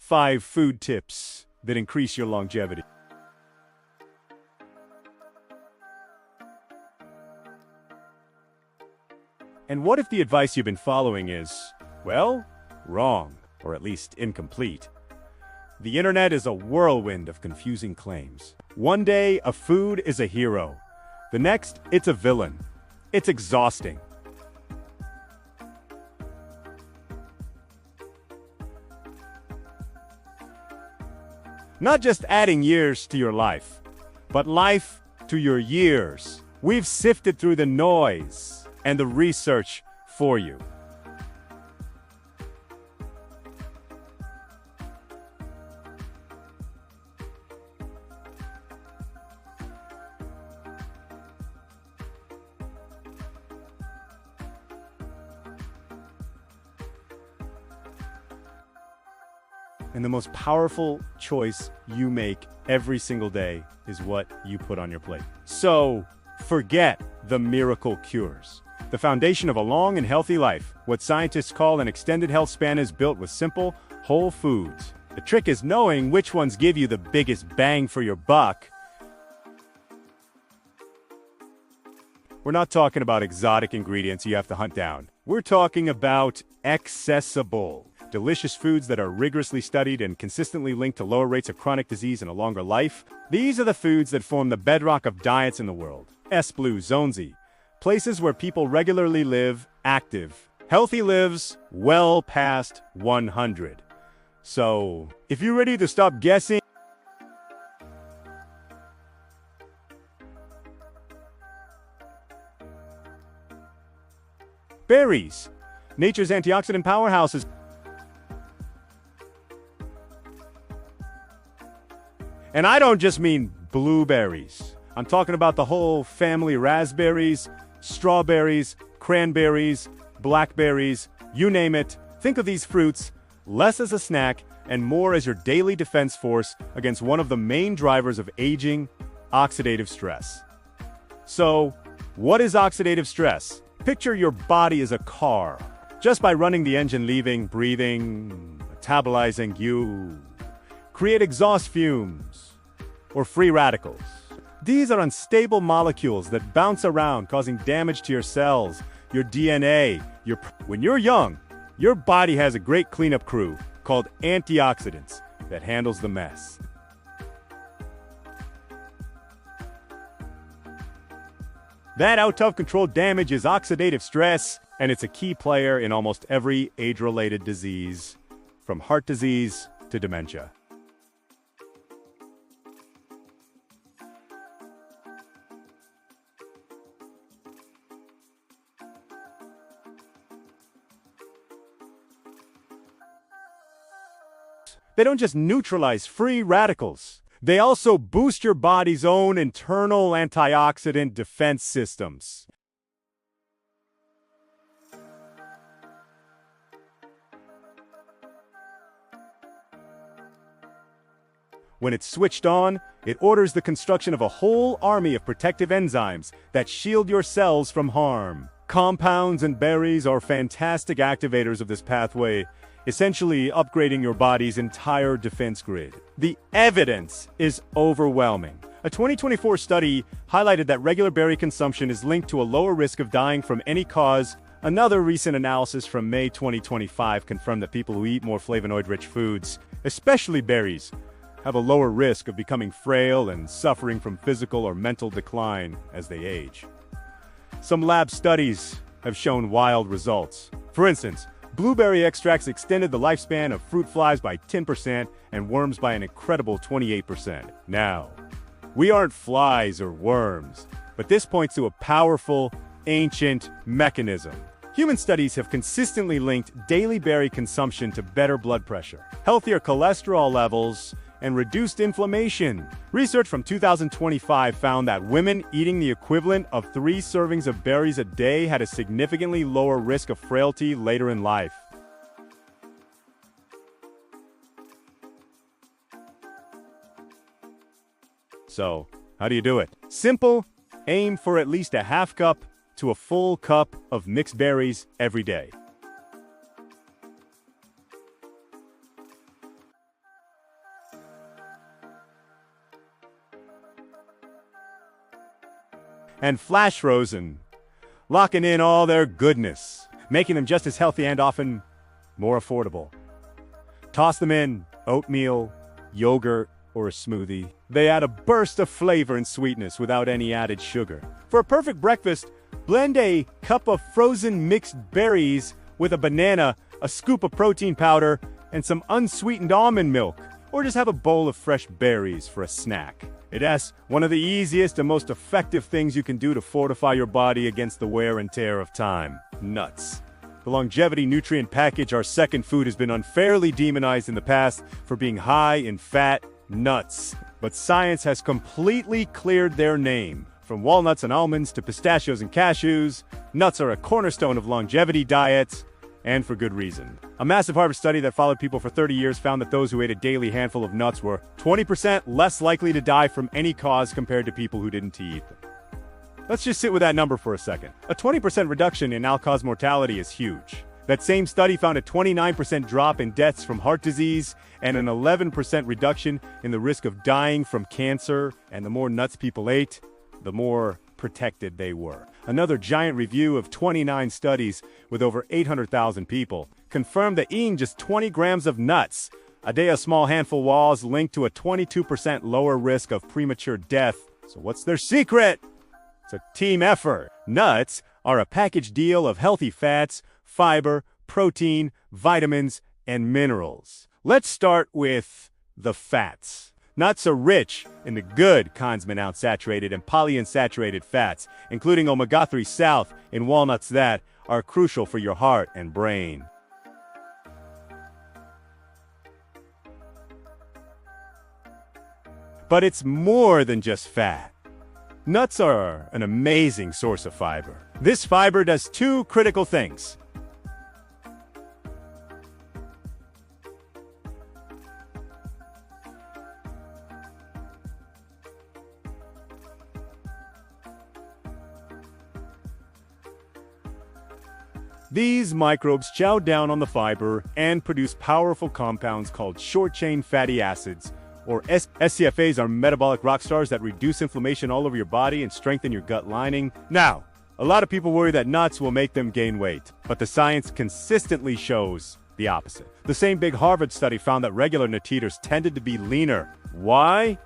5 food tips that increase your longevity. And what if the advice you've been following is, well, wrong, or at least incomplete? The internet is a whirlwind of confusing claims. One day, a food is a hero. The next, it's a villain. It's exhausting. Not just adding years to your life, but life to your years. We've sifted through the noise and the research for you. And the most powerful choice you make every single day is what you put on your plate. So, forget the miracle cures. The foundation of a long and healthy life, what scientists call an extended health span, is built with simple, whole foods. The trick is knowing which ones give you the biggest bang for your buck. We're not talking about exotic ingredients you have to hunt down. We're talking about accessible, delicious foods that are rigorously studied and consistently linked to lower rates of chronic disease and a longer life. These are the foods that form the bedrock of diets in the world. S-Blue Zonzi, places where people regularly live active. Healthy lives well past 100. So, if you're ready to stop guessing, berries, nature's antioxidant powerhouses. And I don't just mean blueberries. I'm talking about the whole family: raspberries, strawberries, cranberries, blackberries, you name it. Think of these fruits less as a snack and more as your daily defense force against one of the main drivers of aging: oxidative stress. So, what is oxidative stress? Picture your body as a car. Just by running the engine, leaving, breathing, metabolizing, you create exhaust fumes or free radicals. These are unstable molecules that bounce around, causing damage to your cells, your DNA. When you're young, your body has a great cleanup crew called antioxidants that handles the mess. That out-of-control damage is oxidative stress, and it's a key player in almost every age-related disease, from heart disease to dementia. They don't just neutralize free radicals. They also boost your body's own internal antioxidant defense systems. When it's switched on, it orders the construction of a whole army of protective enzymes that shield your cells from harm. Compounds and berries are fantastic activators of this pathway, essentially upgrading your body's entire defense grid. The evidence is overwhelming. A 2024 study highlighted that regular berry consumption is linked to a lower risk of dying from any cause. Another recent analysis from May 2025 confirmed that people who eat more flavonoid-rich foods, especially berries, have a lower risk of becoming frail and suffering from physical or mental decline as they age. Some lab studies have shown wild results. For instance, blueberry extracts extended the lifespan of fruit flies by 10% and worms by an incredible 28%. Now, we aren't flies or worms, but this points to a powerful, ancient mechanism. Human studies have consistently linked daily berry consumption to better blood pressure, healthier cholesterol levels, and reduced inflammation. Research from 2025 found that women eating the equivalent of 3 servings of berries a day had a significantly lower risk of frailty later in life. So, how do you do it? Simple. Aim for at least a half cup to a full cup of mixed berries every day. and flash frozen, locking in all their goodness, making them just as healthy and often more affordable. Toss them in oatmeal, yogurt, or a smoothie. They add a burst of flavor and sweetness without any added sugar. For a perfect breakfast, blend a cup of frozen mixed berries with a banana, a scoop of protein powder, and some unsweetened almond milk. Or just have a bowl of fresh berries for a snack. It's one of the easiest and most effective things you can do to fortify your body against the wear and tear of time. Nuts. The longevity nutrient package, our second food, has been unfairly demonized in the past for being high in fat nuts. But science has completely cleared their name. From walnuts and almonds to pistachios and cashews, nuts are a cornerstone of longevity diets, and for good reason. A massive Harvard study that followed people for 30 years found that those who ate a daily handful of nuts were 20% less likely to die from any cause compared to people who didn't eat them. Let's just sit with that number for a second. A 20% reduction in all-cause mortality is huge. That same study found a 29% drop in deaths from heart disease and an 11% reduction in the risk of dying from cancer. And the more nuts people ate, the more protected they were. Another giant review of 29 studies with over 800,000 people confirmed that eating just 20 grams of nuts a day, a small handful, was linked to a 22% lower risk of premature death. So what's their secret? It's a team effort. Nuts are a package deal of healthy fats, fiber, protein, vitamins, and minerals. Let's start with the fats. Nuts are rich in the good kinds of monounsaturated and polyunsaturated fats, including omega-3 south in walnuts that are crucial for your heart and brain. But it's more than just fat. Nuts are an amazing source of fiber. This fiber does two critical things. These microbes chow down on the fiber and produce powerful compounds called short-chain fatty acids, or SCFAs. Are metabolic rock stars that reduce inflammation all over your body and strengthen your gut lining. Now, a lot of people worry that nuts will make them gain weight, but the science consistently shows the opposite. The same big Harvard study found that regular nut eaters tended to be leaner. Why?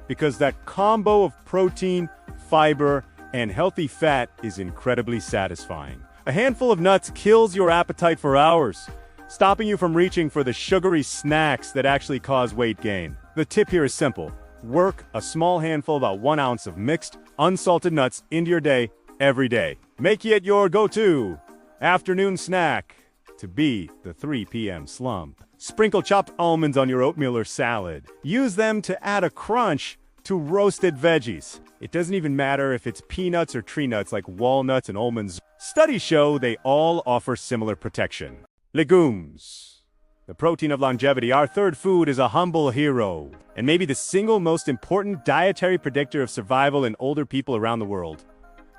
Because that combo of protein, fiber, and healthy fat is incredibly satisfying. A handful of nuts kills your appetite for hours, stopping you from reaching for the sugary snacks that actually cause weight gain. The tip here is simple. Work a small handful, about 1 ounce of mixed, unsalted nuts into your day every day. Make it your go-to afternoon snack to beat the 3 p.m. slump. Sprinkle chopped almonds on your oatmeal or salad. Use them to add a crunch to roasted veggies. It doesn't even matter if it's peanuts or tree nuts like walnuts and almonds. Studies show they all offer similar protection. Legumes. The protein of longevity, our third food, is a humble hero, and maybe the single most important dietary predictor of survival in older people around the world.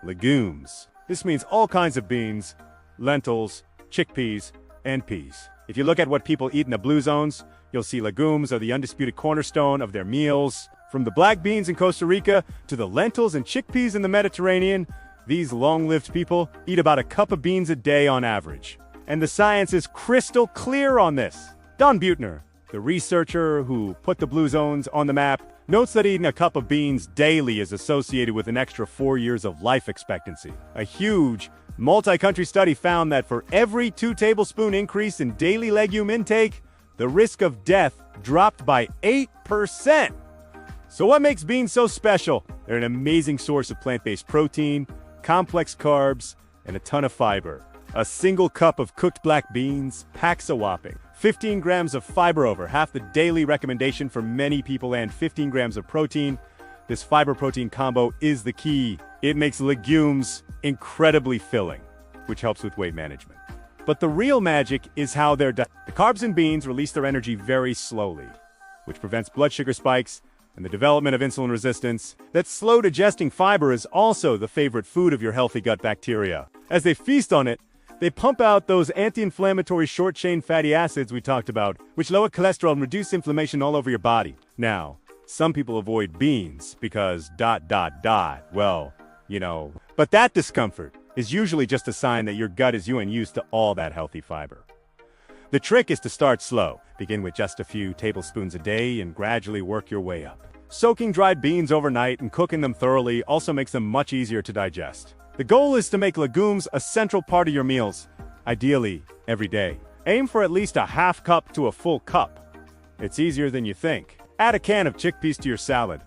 Legumes. This means all kinds of beans, lentils, chickpeas, and peas. If you look at what people eat in the blue zones, you'll see legumes are the undisputed cornerstone of their meals. From the black beans in Costa Rica to the lentils and chickpeas in the Mediterranean, these long-lived people eat about a cup of beans a day on average. And the science is crystal clear on this. Don Buettner, the researcher who put the blue zones on the map, notes that eating a cup of beans daily is associated with an extra 4 years of life expectancy. A huge, multi-country study found that for every 2 tablespoon increase in daily legume intake, the risk of death dropped by 8%. So what makes beans so special? They're an amazing source of plant-based protein, complex carbs, and a ton of fiber. A single cup of cooked black beans packs a whopping 15 grams of fiber, over half the daily recommendation for many people, and 15 grams of protein. This fiber-protein combo is the key. It makes legumes incredibly filling, which helps with weight management. But the real magic is how they're done. The carbs in beans release their energy very slowly, which prevents blood sugar spikes and the development of insulin resistance. That slow digesting fiber is also the favorite food of your healthy gut bacteria. As they feast on it, they pump out those anti-inflammatory short-chain fatty acids we talked about, which lower cholesterol and reduce inflammation all over your body. Now, some people avoid beans because ... Well, But that discomfort is usually just a sign that your gut is unused to all that healthy fiber. The trick is to start slow. Begin with just a few tablespoons a day and gradually work your way up. Soaking dried beans overnight and cooking them thoroughly also makes them much easier to digest. The goal is to make legumes a central part of your meals, ideally every day. Aim for at least a half cup to a full cup. It's easier than you think. Add a can of chickpeas to your salad.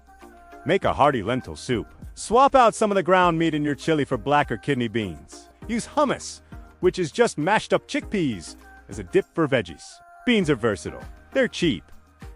Make a hearty lentil soup. Swap out some of the ground meat in your chili for black or kidney beans. Use hummus, which is just mashed up chickpeas, as a dip for veggies. Beans are versatile. They're cheap.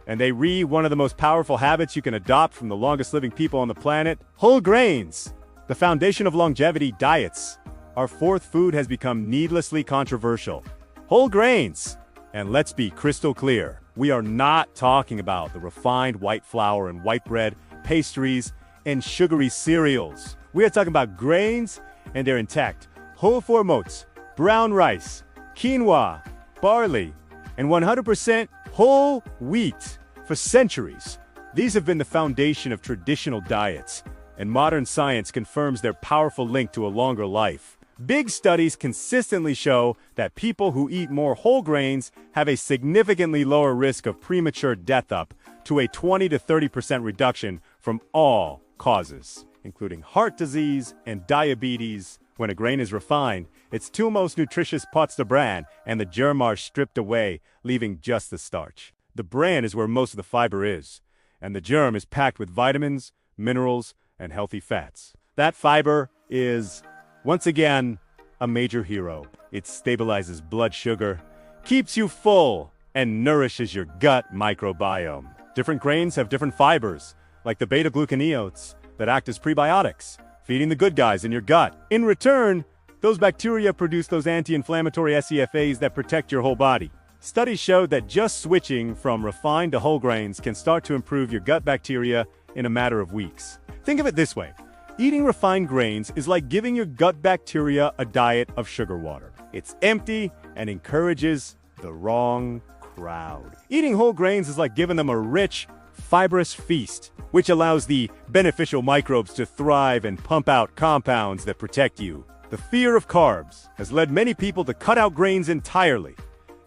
And they one of the most powerful habits you can adopt from the longest living people on the planet, whole grains. The foundation of longevity, diets. Our fourth food has become needlessly controversial. Whole grains. And let's be crystal clear. We are not talking about the refined white flour and white bread, pastries, and sugary cereals. We are talking about grains, and they're intact. Whole four oats, brown rice, quinoa, barley, and 100% whole wheat. For centuries, these have been the foundation of traditional diets, and modern science confirms their powerful link to a longer life. Big studies consistently show that people who eat more whole grains have a significantly lower risk of premature death, up to a 20 to 30% reduction from all causes, including heart disease and diabetes. When a grain is refined, its two most nutritious parts, the bran and the germ, are stripped away, leaving just the starch. The bran is where most of the fiber is, and the germ is packed with vitamins, minerals, and healthy fats. That fiber is, once again, a major hero. It stabilizes blood sugar, keeps you full, and nourishes your gut microbiome. Different grains have different fibers, like the beta-glucaniotes, that act as prebiotics, feeding the good guys in your gut. In return, those bacteria produce those anti-inflammatory SCFAs that protect your whole body. Studies showed that just switching from refined to whole grains can start to improve your gut bacteria in a matter of weeks. Think of it this way. Eating refined grains is like giving your gut bacteria a diet of sugar water. It's empty and encourages the wrong crowd. Eating whole grains is like giving them a rich, fibrous feast, which allows the beneficial microbes to thrive and pump out compounds that protect you. The fear of carbs has led many people to cut out grains entirely.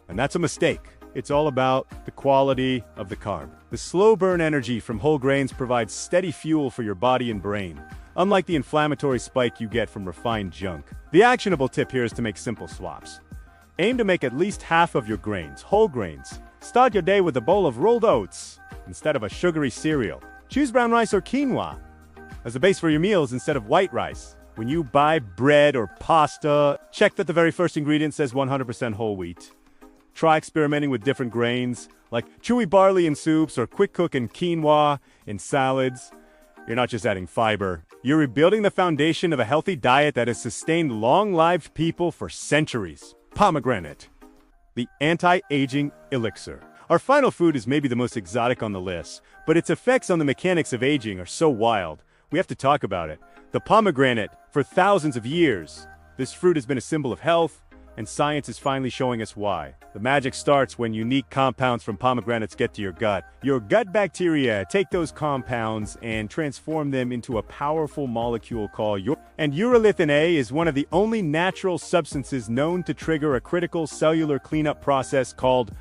And that's a mistake. It's all about the quality of the carb. The slow burn energy from whole grains provides steady fuel for your body and brain, unlike the inflammatory spike you get from refined junk. The actionable tip here is to make simple swaps. Aim to make at least half of your grains whole grains. Start your day with a bowl of rolled oats instead of a sugary cereal. Choose brown rice or quinoa as a base for your meals instead of white rice. When you buy bread or pasta, check that the very first ingredient says 100% whole wheat. Try experimenting with different grains, like chewy barley in soups or quick cook and quinoa in salads. You're not just adding fiber, you're rebuilding the foundation of a healthy diet that has sustained long-lived people for centuries. Pomegranate, the anti-aging elixir. Our final food is maybe the most exotic on the list, but its effects on the mechanics of aging are so wild, we have to talk about it. The pomegranate, for thousands of years, this fruit has been a symbol of health, and science is finally showing us why. The magic starts when unique compounds from pomegranates get to your gut. Your gut bacteria take those compounds and transform them into a powerful molecule called and urolithin A is one of the only natural substances known to trigger a critical cellular cleanup process called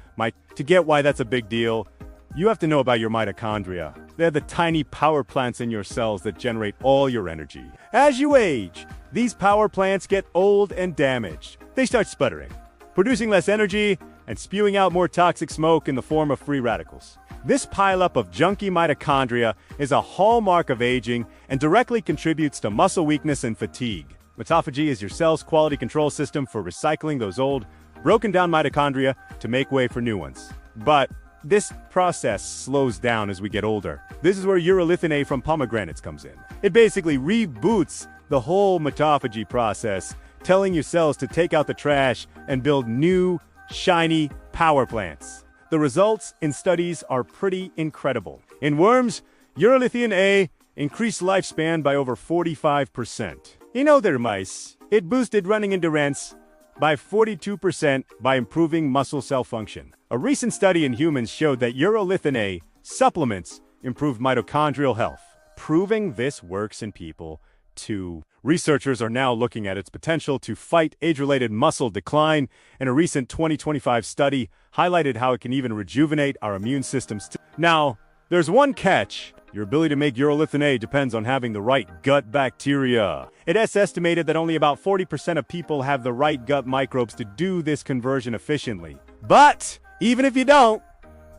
To get why that's a big deal, you have to know about your mitochondria. They're the tiny power plants in your cells that generate all your energy. As you age, these power plants get old and damaged. They start sputtering, producing less energy and spewing out more toxic smoke in the form of free radicals. This pileup of junky mitochondria is a hallmark of aging and directly contributes to muscle weakness and fatigue. Mitophagy is your cell's quality control system for recycling those old, broken down mitochondria to make way for new ones. But this process slows down as we get older. This is where urolithin A from pomegranates comes in. It basically reboots the whole mitophagy process, telling your cells to take out the trash and build new, shiny power plants. The results in studies are pretty incredible. In worms, urolithin A increased lifespan by over 45%. In other mice, it boosted running endurance by 42% by improving muscle cell function. A recent study in humans showed that urolithin A supplements improved mitochondrial health. Proving this works in people 2. Researchers are now looking at its potential to fight age-related muscle decline, and a recent 2025 study highlighted how it can even rejuvenate our immune systems. Now, there's one catch. Your ability to make urolithin A depends on having the right gut bacteria. It is estimated that only about 40% of people have the right gut microbes to do this conversion efficiently. But even if you don't,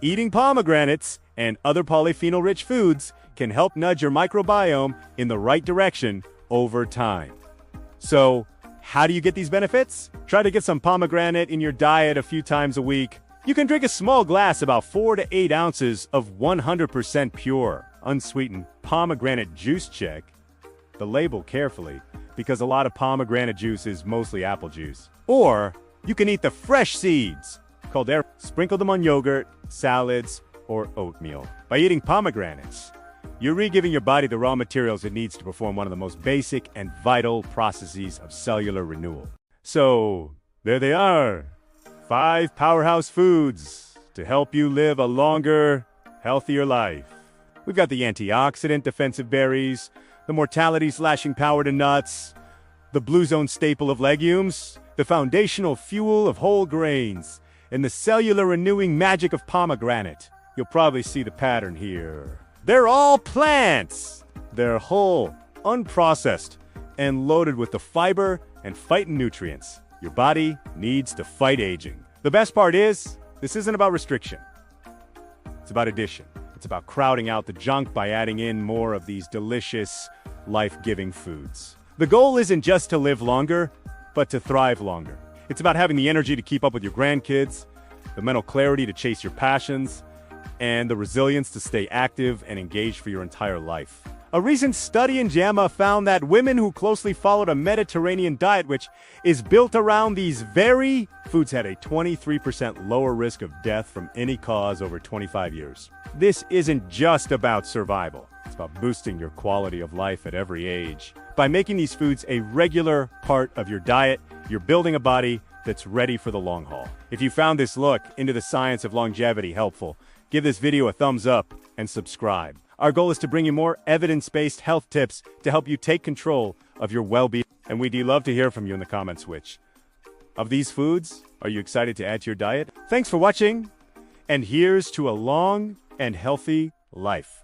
eating pomegranates and other polyphenol-rich foods can help nudge your microbiome in the right direction over time. So, how do you get these benefits? Try to get some pomegranate in your diet a few times a week. You can drink a small glass, about 4 to 8 ounces of 100% pure, unsweetened pomegranate juice. Check the label carefully, because a lot of pomegranate juice is mostly apple juice. Or you can eat the fresh seeds, called air. Sprinkle them on yogurt, salads, or oatmeal. By eating pomegranates, you're re-giving your body the raw materials it needs to perform one of the most basic and vital processes of cellular renewal. So, there they are. 5 powerhouse foods to help you live a longer, healthier life. We've got the antioxidant defensive berries, the mortality-slashing power to nuts, the blue zone staple of legumes, the foundational fuel of whole grains, and the cellular renewing magic of pomegranate. You'll probably see the pattern here. They're all plants! They're whole, unprocessed, and loaded with the fiber and phytonutrients your body needs to fight aging. The best part is, this isn't about restriction. It's about addition. It's about crowding out the junk by adding in more of these delicious, life-giving foods. The goal isn't just to live longer, but to thrive longer. It's about having the energy to keep up with your grandkids, the mental clarity to chase your passions, and the resilience to stay active and engaged for your entire life. A recent study in JAMA found that women who closely followed a Mediterranean diet, which is built around these very foods, had a 23% lower risk of death from any cause over 25 years. This isn't just about survival. It's about boosting your quality of life at every age. By making these foods a regular part of your diet, you're building a body that's ready for the long haul. If you found this look into the science of longevity helpful, give this video a thumbs up and subscribe. Our goal is to bring you more evidence-based health tips to help you take control of your well-being. And we'd love to hear from you in the comments. Which of these foods are you excited to add to your diet? Thanks for watching, and here's to a long and healthy life.